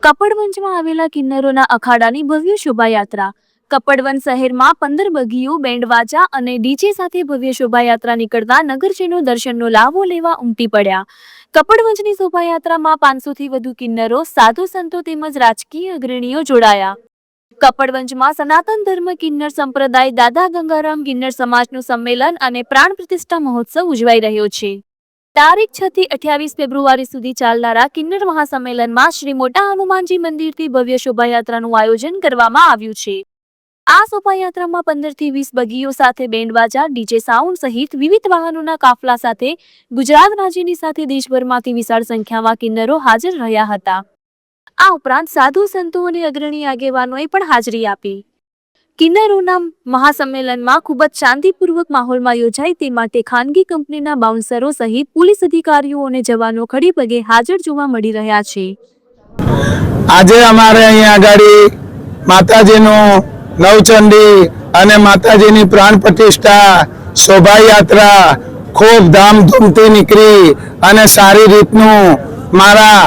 કપડવંજમાં આવેલા કિન્નરોના અખાડાની ભવ્ય શોભાયાત્રા। કપડવંજ શહેરમાં 15 બગીઓ, બેન્ડ વાજા અને ડીજે સાથે ભવ્ય શોભાયાત્રા નીકળતા નગરજનો દર્શનનો લાભો લેવા ઉમટી પડ્યા। કપડવંજની શોભાયાત્રામાં 500 થી વધુ કિન્નરો, સાધુ સંતો તેમજ રાજકીય અગ્રણીઓ જોડાયા। કપડવંજમાં સનાતન ધર્મ કિન્નર સંપ્રદાય દાદા ગંગારામ કિન્નર સમાજનું સંમેલન અને પ્રાણ પ્રતિષ્ઠા મહોત્સવ ઉજવાઈ રહ્યો છે। તારીખ 6 થી 28 ફેબ્રુઆરી સુધી ચાલનારા કિન્નર મહાસંમેલનમાં શ્રી મોટા હનુમાનજી મંદિરથી ભવ્ય શોભાયાત્રાનું આયોજન કરવામાં આવ્યું છે। આ શોભાયાત્રામાં 15 થી 20 બગીઓ સાથે બેન્ડ વાજા, ડીજે સાઉન્ડ સહિત વિવિધ વાહનોના કાફલા સાથે ગુજરાત રાજ્યની સાથે દેશભરમાંથી વિશાળ સંખ્યામાં કિન્નરો હાજર રહ્યા હતા। આ ઉપરાંત સાધુ સંતો અને અગ્રણી આગેવાનોએ પણ હાજરી આપી। કિન્નરોના મહાસંમેલનમાં ખૂબ જ શાંતિપૂર્વક માહોલમાં યોજાય તે માટે ખાનગી કંપનીના બાઉન્સરો સહિત પોલીસ અધિકારીઓ અને જવાનો ખડી પગે હાજર જોવા મળી રહ્યા છે। આજે અમારે અહીંયા આગળ માતાજીનું નવચંડી અને માતાજીની પ્રાણ પ્રતિષ્ઠા શોભાયાત્રા ખૂબ ધામધૂમથી નીકળી અને સારી રીતનું મારા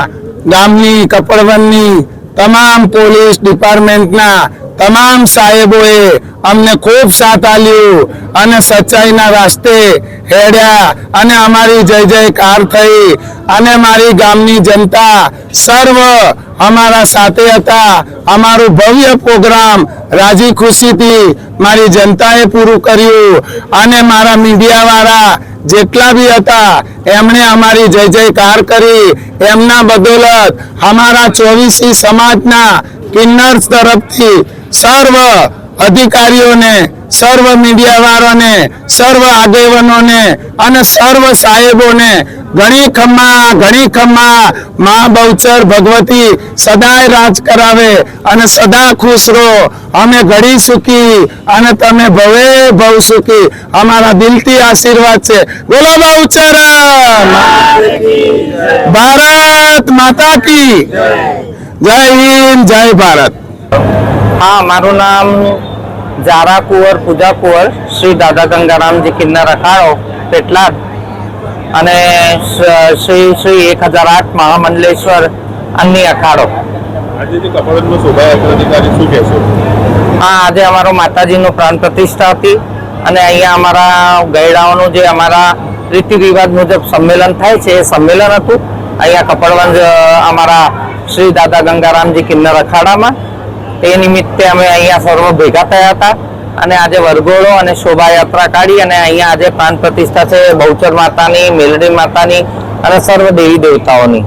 ગામની કપડવંજની તમામ પોલીસ ડિપાર્ટમેન્ટના તમામ સાહેબોએ અમને ખૂબ સાથ આપ્યું અને સચ્ચાઈના રસ્તે હેડ્યા અને અમારી જય જયકાર થઈ અને મારી ગામની જનતા સર્વ અમારા સાથે હતા। અમારું ભવ્ય પ્રોગ્રામ રાજી ખુશીથી મારી જનતાએ પૂરું કર્યું અને મારા મીડિયાવાળા જેટલા બી હતા એમણે અમારી જય જયકાર કરી। એમના બદોલત અમારા 24 સમાજના કિન્નર તરફથી સર્વ અધિકારીઓને, સર્વ મીડિયાવાળાને, સર્વ આગેવાનોને અને સર્વ સાહેબોને ઘણી ખમ્મા મા બહુચર ભગવતી સદાય રાજ કરાવે અને સદા ખુશ રહો। અમે ઘડી સુખી અને તમે ભવે ભવ સુખી, અમારા દિલથી આશીર્વાદ છે। બોલો બહુચર ભારત માતા કી જય હિન્દ, જય ભારત। हाँ, मारू नाम जारा कुंवर पूजा कुंवर श्री दादा गंगारामजी किन्नर अखाड़ो पेटलाद અને શ્રી 1008 મહામંડલેશ્વર અન્ય અખાડો। આજે જે કપડવંજમાં શોભાયાત્રા નીકળી શું કહેશો? હા, આજે અમારો માતાજીનો પ્રાણ પ્રતિષ્ઠા હતી અને અહીંયા અમારા ગયડાઓનું જે અમારા રીતિ રિવાજ મુજબ સંમેલન થાય છે એ સંમેલન હતું અહીંયા કપડવંજ અમારા શ્રી દાદા ગંગારામજી કિન્નર અખાડામાં। એ નિમિત્તે અમે અહીંયા સર્વ ભેગા થયા હતા અને આજે વરઘોડો અને શોભાયાત્રા કાઢી અને અહીંયા આજે પ્રાણ પ્રતિષ્ઠા છે બહુચર માતાની, મેલડી માતાની અને સર્વ દેવી દેવતાઓની।